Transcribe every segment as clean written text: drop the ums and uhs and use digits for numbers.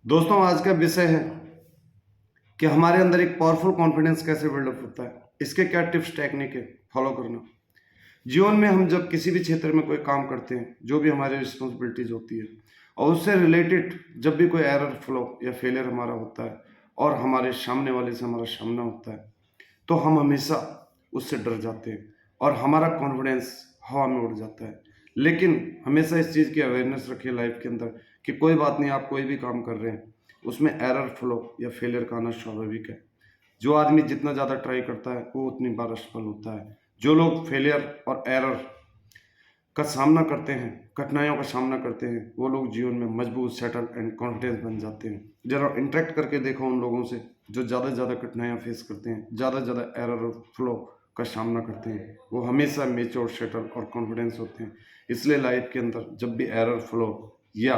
दोस्तों, आज का विषय है कि हमारे अंदर एक पावरफुल कॉन्फिडेंस कैसे बिल्डअप होता है। इसके क्या टिप्स टेक्निक है फॉलो करना। जीवन में हम जब किसी भी क्षेत्र में कोई काम करते हैं, जो भी हमारी रिस्पॉन्सिबिलिटीज होती है और उससे रिलेटेड जब भी कोई एरर फ्लो या फेलियर हमारा होता है और हमारे सामने वाले से हमारा सामना होता है, तो हम हमेशा उससे डर जाते हैं और हमारा कॉन्फिडेंस हवा में उड़ जाता है। लेकिन हमेशा इस चीज़ की अवेयरनेस रखिए लाइफ के अंदर कि कोई बात नहीं, आप कोई भी काम कर रहे हैं उसमें एरर फ्लो या फेलियर का आना स्वाभाविक है। जो आदमी जितना ज़्यादा ट्राई करता है वो उतनी बार असफल होता है। जो लोग फेलियर और एरर का सामना करते हैं, कठिनाइयों का सामना करते हैं, वो लोग जीवन में मजबूत, सेटल एंड कॉन्फिडेंस बन जाते हैं। जरा इंटरेक्ट करके देखो उन लोगों से जो ज़्यादा से ज़्यादा कठिनाइयाँ फेस करते हैं, ज़्यादा से ज़्यादा एरर और फ्लो का सामना करते हैं। वो हमेशा मेच्योर, सेटल और कॉन्फिडेंस होते हैं। इसलिए लाइफ के अंदर जब भी एरर फ्लो या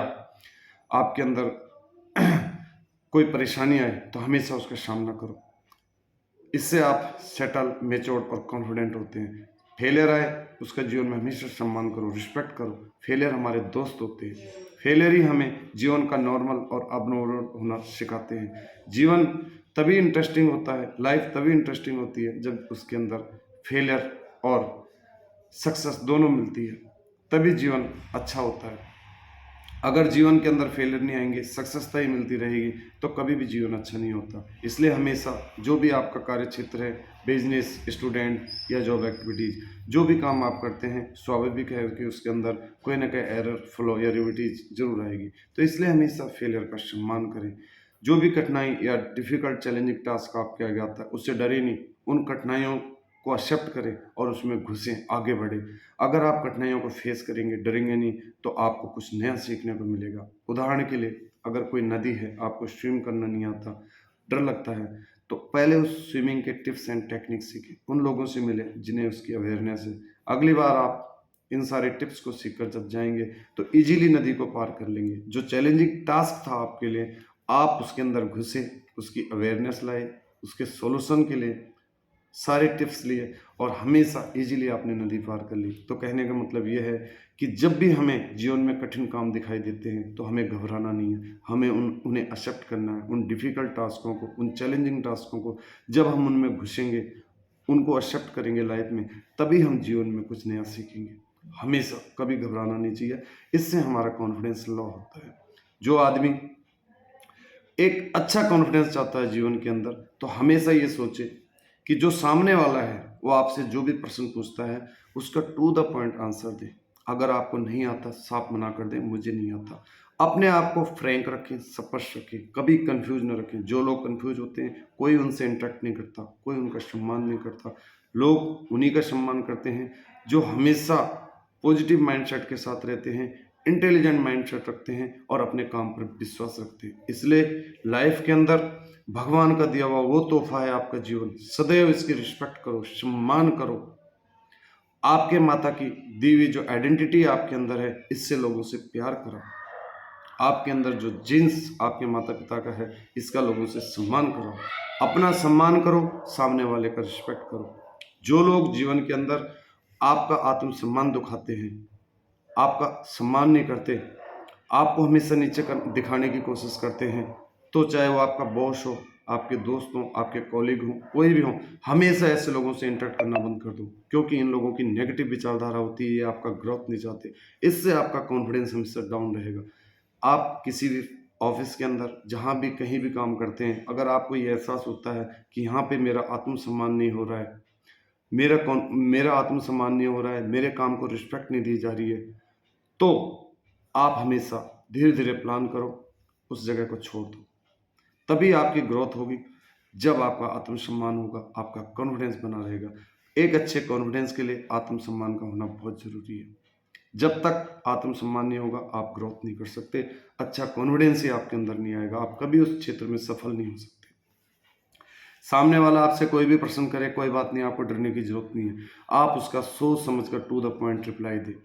आपके अंदर कोई परेशानी आए तो हमेशा उसका सामना करो। इससे आप सेटल, मेच्योर्ड और कॉन्फिडेंट होते हैं। फेलियर आए उसका जीवन में हमेशा सम्मान करो, रिस्पेक्ट करो। फेलियर हमारे दोस्त होते हैं। फेलियर ही हमें जीवन का नॉर्मल और अबनॉर्मल होना सिखाते हैं। जीवन तभी इंटरेस्टिंग होता है, लाइफ तभी इंटरेस्टिंग होती है जब उसके अंदर फेलियर और सक्सेस दोनों मिलती है, तभी जीवन अच्छा होता है। अगर जीवन के अंदर फेलियर नहीं आएंगे, सक्सेसता ही मिलती रहेगी, तो कभी भी जीवन अच्छा नहीं होता। इसलिए हमेशा जो भी आपका कार्य क्षेत्र है, बिजनेस, स्टूडेंट या जॉब एक्टिविटीज़, जो भी काम आप करते हैं, स्वाभाविक है कि उसके अंदर कोई ना कोई एरर, फ्लो या रिविटीज जरूर आएगी। तो इसलिए हमेशा फेलियर का सम्मान करें। जो भी कठिनाई या डिफिकल्ट चैलेंजिंग टास्क आपके आगे आता है, उससे डरे नहीं। उन कठिनाइयों को एक्सेप्ट करें और उसमें घुसें, आगे बढ़ें। अगर आप कठिनाइयों को फेस करेंगे, डरेंगे नहीं, तो आपको कुछ नया सीखने को मिलेगा। उदाहरण के लिए, अगर कोई नदी है, आपको स्विम करना नहीं आता, डर लगता है, तो पहले उस स्विमिंग के टिप्स एंड टेक्निक सीखें। उन लोगों से मिले जिन्हें उसकी अवेयरनेस है। अगली बार आप इन सारे टिप्स को सीखकर जब जाएंगे तो इजीली नदी को पार कर लेंगे। जो चैलेंजिंग टास्क था आपके लिए, आप उसके अंदर घुसे, उसकी अवेयरनेस लाए, उसके सॉल्यूशन के लिए सारे टिप्स लिए और हमेशा इजीली आपने नदी पार कर ली। तो कहने का मतलब ये है कि जब भी हमें जीवन में कठिन काम दिखाई देते हैं तो हमें घबराना नहीं है, हमें उन्हें एक्सेप्ट करना है। उन डिफ़िकल्ट टास्कों को, उन चैलेंजिंग टास्कों को जब हम उनमें घुसेंगे, उनको एक्सेप्ट करेंगे लाइफ में, तभी हम जीवन में कुछ नया सीखेंगे। हमेशा कभी घबराना नहीं चाहिए, इससे हमारा कॉन्फिडेंस लो होता है। जो आदमी एक अच्छा कॉन्फिडेंस चाहता है जीवन के अंदर, तो हमेशा ये सोचे कि जो सामने वाला है वो आपसे जो भी प्रश्न पूछता है उसका टू द पॉइंट आंसर दे। अगर आपको नहीं आता, साफ मना कर दे, मुझे नहीं आता। अपने आप को फ्रैंक रखें, स्पष्ट रखें, कभी कंफ्यूज न रखें। जो लोग कंफ्यूज होते हैं, कोई उनसे इंटरेक्ट नहीं करता, कोई उनका सम्मान नहीं करता। लोग उन्हीं का सम्मान करते हैं जो हमेशा पॉजिटिव माइंडसेट के साथ रहते हैं, इंटेलिजेंट माइंडसेट रखते हैं और अपने काम पर विश्वास रखते हैं। इसलिए लाइफ के अंदर भगवान का दिया हुआ वो तोहफा है आपका जीवन। सदैव इसकी रिस्पेक्ट करो, सम्मान करो। आपके माता की दी हुई जो आइडेंटिटी आपके अंदर है, इससे लोगों से प्यार करो। आपके अंदर जो जीन्स आपके माता पिता का है, इसका लोगों से सम्मान करो। अपना सम्मान करो, सामने वाले का रिस्पेक्ट करो। जो लोग जीवन के अंदर आपका आत्मसम्मान दुखाते हैं, आपका सम्मान नहीं करते, आपको हमेशा नीचे दिखाने की कोशिश करते हैं, तो चाहे वो आपका बॉस हो, आपके दोस्त हों, आपके कॉलीग हों, कोई भी हो, हमेशा ऐसे लोगों से इंटरेक्ट करना बंद कर दो। क्योंकि इन लोगों की नेगेटिव विचारधारा होती है, ये आपका ग्रोथ नहीं चाहते। इससे आपका कॉन्फिडेंस हमेशा डाउन रहेगा। आप किसी भी ऑफिस के अंदर, जहाँ भी कहीं भी काम करते हैं, अगर आपको ये एहसास होता है कि यहाँ पे मेरा आत्मसम्मान नहीं हो रहा है, मेरा आत्मसम्मान नहीं हो रहा है, मेरे काम को रिस्पेक्ट नहीं दी जा रही है, तो आप हमेशा धीरे धीरे प्लान करो, उस जगह को छोड़ दो। तभी आपकी ग्रोथ होगी। जब आपका आत्मसम्मान होगा, आपका कॉन्फिडेंस बना रहेगा। एक अच्छे कॉन्फिडेंस के लिए आत्मसम्मान का होना बहुत ज़रूरी है। जब तक आत्मसम्मान नहीं होगा, आप ग्रोथ नहीं कर सकते। अच्छा कॉन्फिडेंस ही आपके अंदर नहीं आएगा, आप कभी उस क्षेत्र में सफल नहीं हो सकते। सामने वाला आपसे कोई भी प्रश्न करे, कोई बात नहीं, आपको डरने की जरूरत नहीं है। आप उसका सोच समझ कर टू द पॉइंट रिप्लाई दे।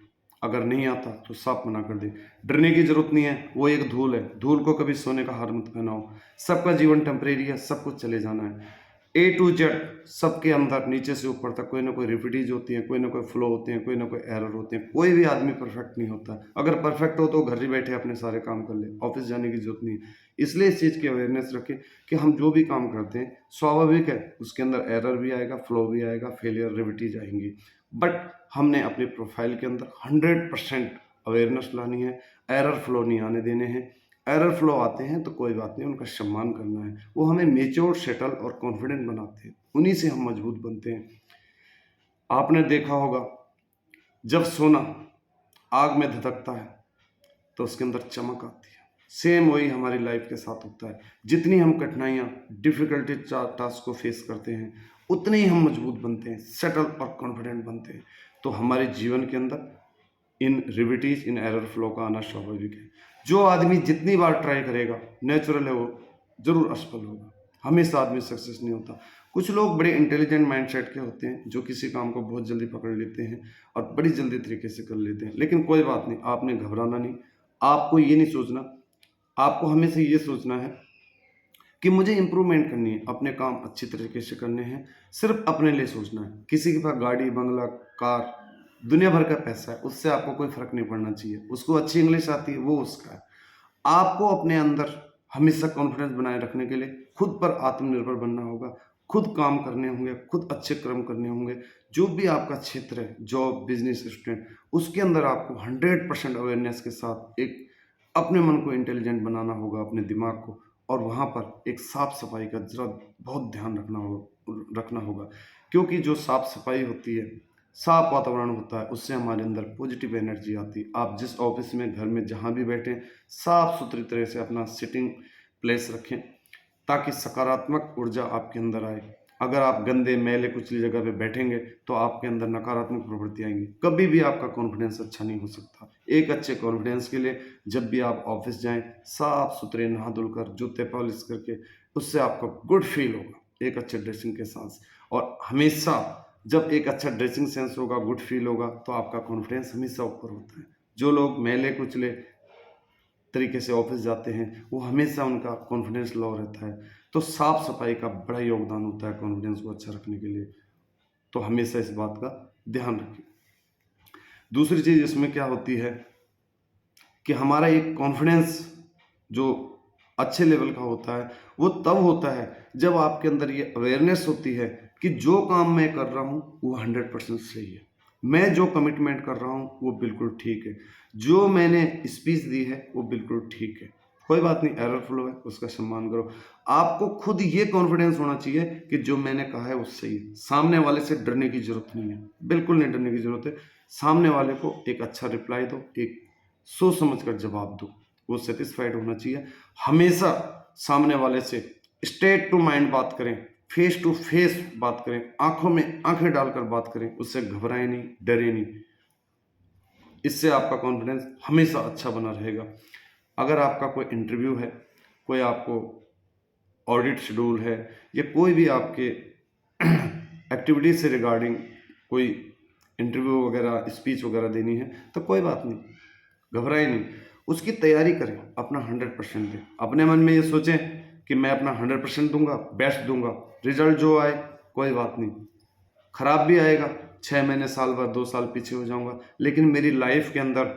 अगर नहीं आता तो साफ मना कर दे। डरने की जरूरत नहीं है, वो एक धूल है। धूल को कभी सोने का हार मत पहनाओ। सबका जीवन टेम्परेरी है, सब कुछ चले जाना है। ए टू जेड सबके अंदर नीचे से ऊपर तक कोई ना कोई रिपीटीज होती है, कोई ना कोई फ्लो होते हैं, कोई ना कोई एरर होते हैं। कोई भी आदमी परफेक्ट नहीं होता। अगर परफेक्ट हो तो घर ही बैठे अपने सारे काम कर ले, ऑफिस जाने की जरूरत नहीं है। इसलिए इस चीज़ की अवेयरनेस रखें कि हम जो भी काम करते हैं स्वाभाविक है उसके अंदर एरर भी आएगा, फ्लो भी आएगा, फेलियर रिपीटीज आएंगी, बट हमने अपनी प्रोफाइल के अंदर 100% अवेयरनेस लानी है, एरर फ्लो नहीं आने देने हैं। एरर फ्लो आते हैं तो कोई बात नहीं, उनका सम्मान करना है। वो हमें मेच्योर, सेटल और कॉन्फिडेंट बनाते हैं, उन्हीं से हम मजबूत बनते हैं। आपने देखा होगा जब सोना आग में धधकता है तो उसके अंदर चमक आती है। सेम वही हमारी लाइफ के साथ होता है। जितनी हम कठिनाइयाँ, डिफिकल्टी टास्क को फेस करते हैं उतने ही हम मजबूत बनते हैं, सेटल और कॉन्फिडेंट बनते हैं। तो हमारे जीवन के अंदर इन रिविटीज, इन एरर फ्लो का आना स्वाभाविक है। जो आदमी जितनी बार ट्राई करेगा, नेचुरल है, वो जरूर असफल होगा। हमेशा आदमी सक्सेस नहीं होता। कुछ लोग बड़े इंटेलिजेंट माइंडसेट के होते हैं जो किसी काम को बहुत जल्दी पकड़ लेते हैं और बड़ी जल्दी तरीके से कर लेते हैं। लेकिन कोई बात नहीं, आपने घबराना नहीं। आपको ये नहीं सोचना, आपको हमेशा ये सोचना है कि मुझे इंप्रूवमेंट करनी है, अपने काम अच्छी तरीके से करने हैं। सिर्फ अपने लिए सोचना है। किसी के पास गाड़ी, बंगला, कार, दुनिया भर का पैसा है, उससे आपको कोई फर्क नहीं पड़ना चाहिए। उसको अच्छी इंग्लिश आती है, वो उसका है। आपको अपने अंदर हमेशा कॉन्फिडेंस बनाए रखने के लिए खुद पर आत्मनिर्भर बनना होगा। खुद काम करने होंगे, खुद अच्छे कर्म करने होंगे। जो भी आपका क्षेत्र है, जॉब, बिजनेस, स्टूडेंट, उसके अंदर आपको 100% अवेयरनेस के साथ एक अपने मन को इंटेलिजेंट बनाना होगा, अपने दिमाग को। और वहाँ पर एक साफ सफाई का जरा बहुत ध्यान रखना होगा, क्योंकि जो साफ सफाई होती है, साफ वातावरण होता है, उससे हमारे अंदर पॉजिटिव एनर्जी आती है। आप जिस ऑफिस में, घर में, जहाँ भी बैठें, साफ सुथरी तरह से अपना सिटिंग प्लेस रखें ताकि सकारात्मक ऊर्जा आपके अंदर आए। अगर आप गंदे, मैले, कुचली जगह पे बैठेंगे तो आपके अंदर नकारात्मक प्रवृत्ति आएंगी। कभी भी आपका कॉन्फिडेंस अच्छा नहीं हो सकता। एक अच्छे कॉन्फिडेंस के लिए जब भी आप ऑफिस जाएं, साफ सुथरे नहा धुलकर, जूते पॉलिश करके, उससे आपको गुड फील होगा एक अच्छे ड्रेसिंग के साथ। और हमेशा जब एक अच्छा ड्रेसिंग सेंस होगा, गुड फील होगा, तो आपका कॉन्फिडेंस हमेशा ऊपर होता है। जो लोग मैले कुचले तरीके से ऑफिस जाते हैं, वो हमेशा उनका कॉन्फिडेंस लो रहता है। तो साफ सफाई का बड़ा योगदान होता है कॉन्फिडेंस को अच्छा रखने के लिए। तो हमेशा इस बात का ध्यान रखें। दूसरी चीज़ इसमें क्या होती है कि हमारा एक कॉन्फिडेंस जो अच्छे लेवल का होता है, वो तब होता है जब आपके अंदर ये अवेयरनेस होती है कि जो काम मैं कर रहा हूँ वो 100% सही है। मैं जो कमिटमेंट कर रहा हूँ वो बिल्कुल ठीक है। जो मैंने स्पीच दी है वो बिल्कुल ठीक है। कोई बात नहीं, एरर फ्लो है, उसका सम्मान करो। आपको खुद ये कॉन्फिडेंस होना चाहिए कि जो मैंने कहा है वो सही है। सामने वाले से डरने की जरूरत नहीं है, बिल्कुल नहीं डरने की जरूरत है। सामने वाले को एक अच्छा रिप्लाई दो, एक सोच समझ कर जवाब दो, वो सेटिस्फाइड होना चाहिए। हमेशा सामने वाले से स्ट्रेट टू माइंड बात करें, फेस टू फेस बात करें, आंखों में आंखें डालकर बात करें, उससे घबराएं नहीं, डरे नहीं। इससे आपका कॉन्फिडेंस हमेशा अच्छा बना रहेगा। अगर आपका कोई इंटरव्यू है, कोई आपको ऑडिट शेड्यूल है, या कोई भी आपके एक्टिविटीज से रिगार्डिंग कोई इंटरव्यू वगैरह, स्पीच वगैरह देनी है, तो कोई बात नहीं, घबराए नहीं, उसकी तैयारी करें, अपना 100% दें। अपने मन में ये सोचें कि मैं अपना 100% दूंगा, बेस्ट दूंगा, रिजल्ट जो आए कोई बात नहीं, खराब भी आएगा, 6 महीने, साल भर, 2 साल पीछे हो जाऊंगा, लेकिन मेरी लाइफ के अंदर,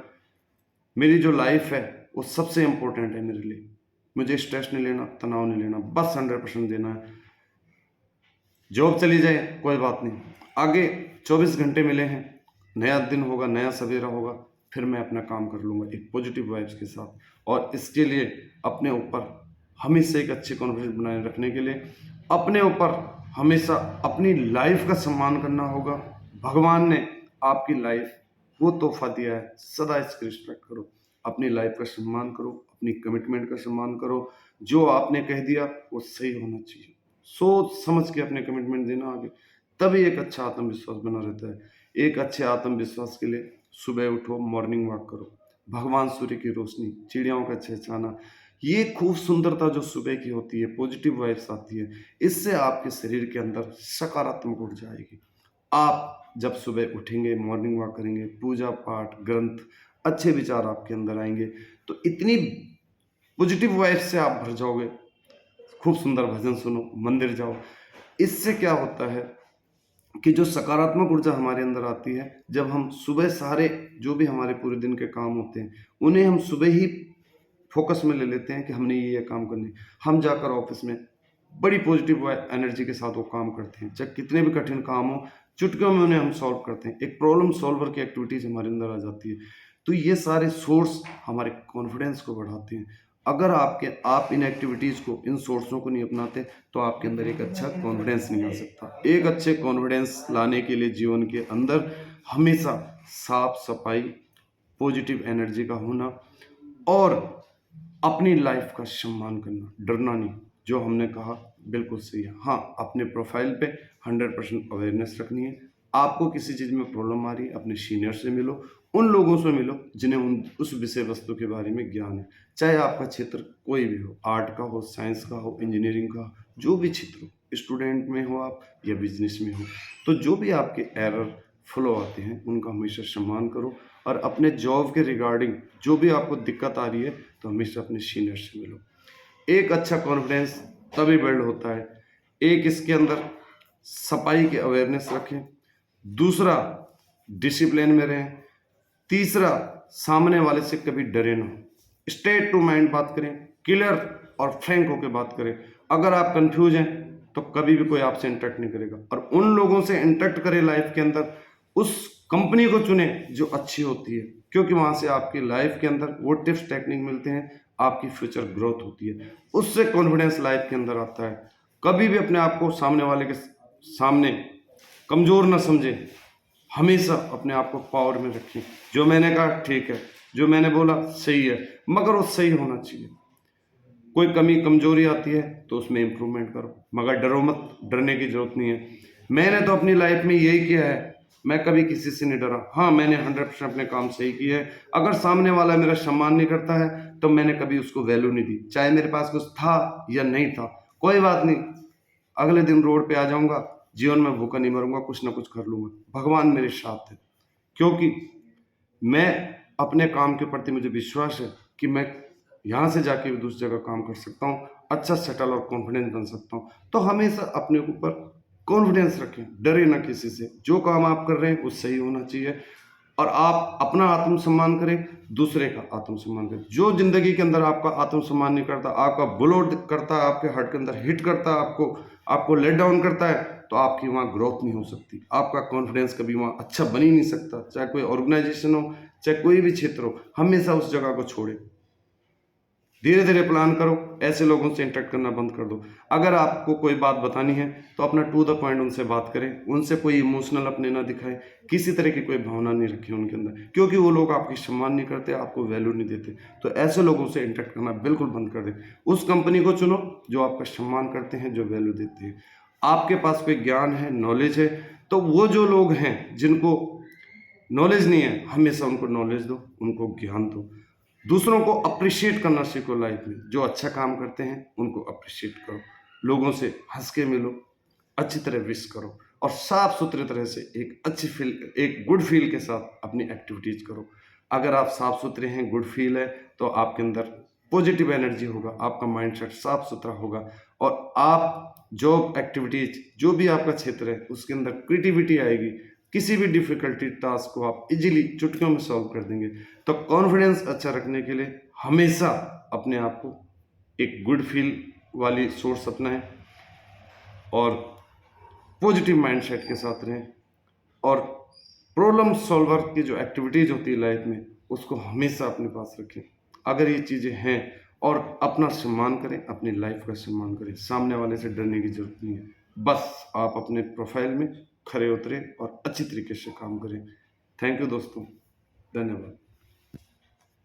मेरी जो लाइफ है वो सबसे इंपॉर्टेंट है मेरे लिए। मुझे स्ट्रेस नहीं लेना, तनाव नहीं लेना, बस 100% देना है। जॉब चली जाए कोई बात नहीं, आगे 24 घंटे मिले हैं, नया दिन होगा, नया सवेरा होगा, फिर मैं अपना काम कर लूँगा एक पॉजिटिव वाइब्स के साथ। और इसके लिए अपने ऊपर हमेशा एक अच्छे कॉन्फिडेंस बनाए रखने के लिए अपने ऊपर हमेशा अपनी लाइफ का सम्मान करना होगा। भगवान ने आपकी लाइफ वो तोहफा दिया है, सदा इसकी रिस्पेक्ट करो, अपनी लाइफ का सम्मान करो, अपनी कमिटमेंट का सम्मान करो। जो आपने कह दिया वो सही होना चाहिए। सोच समझ के अपने कमिटमेंट देना आगे, तभी एक अच्छा आत्मविश्वास बना रहता है। एक अच्छे आत्मविश्वास के लिए सुबह उठो, मॉर्निंग वॉक करो, भगवान सूर्य की रोशनी, चिड़ियाओं का चहचहाना, ये खूब सुंदरता जो सुबह की होती है, पॉजिटिव वाइब्स आती है, इससे आपके शरीर के अंदर सकारात्मक ऊर्जा आएगी। आप जब सुबह उठेंगे, मॉर्निंग वॉक करेंगे, पूजा पाठ, ग्रंथ, अच्छे विचार आपके अंदर आएंगे, तो इतनी पॉजिटिव वाइब्स से आप भर जाओगे। खूब सुंदर भजन सुनो, मंदिर जाओ, इससे क्या होता है कि जो सकारात्मक ऊर्जा हमारे अंदर आती है, जब हम सुबह सारे जो भी हमारे पूरे दिन के काम होते हैं, उन्हें हम सुबह ही फोकस में ले लेते हैं कि हमने ये काम करने, हम जाकर ऑफिस में बड़ी पॉजिटिव एनर्जी के साथ वो काम करते हैं, चाहे कितने भी कठिन काम हो, चुटकियों में उन्हें हम सॉल्व करते हैं। एक प्रॉब्लम सॉल्वर की एक्टिविटीज हमारे अंदर आ जाती है। तो ये सारे सोर्स हमारे कॉन्फिडेंस को बढ़ाते हैं। अगर आप इन एक्टिविटीज़ को, इन सोर्सों को नहीं अपनाते, तो आपके अंदर एक अच्छा कॉन्फिडेंस नहीं आ सकता। एक अच्छे कॉन्फिडेंस लाने के लिए जीवन के अंदर हमेशा साफ सफाई, पॉजिटिव एनर्जी का होना और अपनी लाइफ का सम्मान करना, डरना नहीं। जो हमने कहा बिल्कुल सही है। हाँ, अपने प्रोफाइल पे 100% अवेयरनेस रखनी है। आपको किसी चीज़ में प्रॉब्लम आ रही है, अपने सीनियर से मिलो, उन लोगों से मिलो जिन्हें उस विषय वस्तु के बारे में ज्ञान है। चाहे आपका क्षेत्र कोई भी हो, आर्ट का हो, साइंस का हो, इंजीनियरिंग का हो, जो भी क्षेत्र हो, स्टूडेंट में हो आप या बिजनेस में हो, तो जो भी आपके एरर फ्लो आते हैं उनका हमेशा सम्मान करो और अपने जॉब के रिगार्डिंग जो भी आपको दिक्कत आ रही है तो हमेशा अपने सीनियर से मिलो। एक अच्छा कॉन्फिडेंस तभी बिल्ड होता है, एक इसके अंदर सफाई की अवेयरनेस रखें, दूसरा डिसिप्लिन में रहें, तीसरा सामने वाले से कभी डरे ना, स्ट्रेट टू माइंड बात करें, क्लियर और फ्रैंक होकर बात करें। अगर आप कंफ्यूज हैं तो कभी भी कोई आपसे इंटरेक्ट नहीं करेगा, और उन लोगों से इंटरेक्ट करें लाइफ के अंदर, उस कंपनी को चुने जो अच्छी होती है, क्योंकि वहां से आपकी लाइफ के अंदर वो टिप्स टेक्निक मिलते हैं, आपकी फ्यूचर ग्रोथ होती है, उससे कॉन्फिडेंस लाइफ के अंदर आता है। कभी भी अपने आप को सामने वाले के सामने कमजोर ना समझे, हमेशा अपने आप को पावर में रखें। जो मैंने कहा ठीक है, जो मैंने बोला सही है, मगर वो सही होना चाहिए। कोई कमी कमजोरी आती है तो उसमें इम्प्रूवमेंट करो, मगर डरो मत, डरने की जरूरत नहीं है। मैंने तो अपनी लाइफ में यही किया है, मैं कभी किसी से नहीं डरा। हाँ, मैंने 100% अपने काम सही किए है। अगर सामने वाला मेरा सम्मान नहीं करता है तो मैंने कभी उसको वैल्यू नहीं दी, चाहे मेरे पास कुछ था या नहीं था, कोई बात नहीं, अगले दिन रोड पे आ जाऊंगा, जीवन में भूखा नहीं मरूंगा, कुछ ना कुछ कर लूंगा, भगवान मेरे साथ है। क्योंकि मैं अपने काम के प्रति मुझे विश्वास है कि मैं यहाँ से जाके भी दूसरी जगह काम कर सकता हूँ, अच्छा सेटल और कॉन्फिडेंस बन सकता हूँ। तो हमेशा अपने ऊपर कॉन्फिडेंस रखें, डरे ना किसी से। जो काम आप कर रहे हैं वो सही होना चाहिए, और आप अपना आत्मसम्मान करें, दूसरे का आत्मसम्मान करें। जो जिंदगी के अंदर आपका आत्मसम्मान नहीं करता, आपका बुलोड करता है, आपके हार्ट के अंदर हिट करता है, आपको लेट डाउन करता है, तो आपकी वहाँ ग्रोथ नहीं हो सकती, आपका कॉन्फिडेंस कभी वहाँ अच्छा बन ही नहीं सकता। चाहे कोई ऑर्गेनाइजेशन हो, चाहे कोई भी क्षेत्र हो, हमेशा उस जगह को छोड़े, धीरे धीरे प्लान करो, ऐसे लोगों से इंटरेक्ट करना बंद कर दो। अगर आपको कोई बात बतानी है तो अपना टू द पॉइंट उनसे बात करें, उनसे कोई इमोशनल अपने ना दिखाएं, किसी तरह की कोई भावना नहीं रखें उनके अंदर, क्योंकि वो लोग आपकी सम्मान नहीं करते, आपको वैल्यू नहीं देते। तो ऐसे लोगों से इंटरेक्ट करना बिल्कुल बंद कर दें। उस कंपनी को चुनो जो आपका सम्मान करते हैं, जो वैल्यू देते हैं। आपके पास कोई ज्ञान है, नॉलेज है, तो वो जो लोग हैं जिनको नॉलेज नहीं है, हमेशा उनको नॉलेज दो, उनको ज्ञान दो। दूसरों को अप्रिशिएट करना सीखो लाइफ में, जो अच्छा काम करते हैं उनको अप्रिशिएट करो, लोगों से हंस के मिलो, अच्छी तरह विश करो, और साफ सुथरे तरह से एक गुड फील के साथ अपनी एक्टिविटीज करो। अगर आप साफ सुथरे हैं, गुड फील है, तो आपके अंदर पॉजिटिव एनर्जी होगा, आपका माइंडसेट साफ सुथरा होगा, और आप जॉब एक्टिविटीज जो भी आपका क्षेत्र है उसके अंदर क्रिएटिविटी आएगी, किसी भी डिफिकल्टी टास्क को आप इजीली चुटकियों में सॉल्व कर देंगे। तो कॉन्फिडेंस अच्छा रखने के लिए हमेशा अपने आप को एक गुड फील वाली सोर्स अपनाएं और पॉजिटिव माइंडसेट के साथ रहें, और प्रॉब्लम सॉल्वर की जो एक्टिविटीज होती है लाइफ में उसको हमेशा अपने पास रखें। अगर ये चीज़ें हैं, और अपना सम्मान करें, अपनी लाइफ का सम्मान करें, सामने वाले से डरने की जरूरत नहीं है। बस आप अपने प्रोफाइल में खरे उतरे और अच्छी तरीके से काम करें। थैंक यू दोस्तों, धन्यवाद।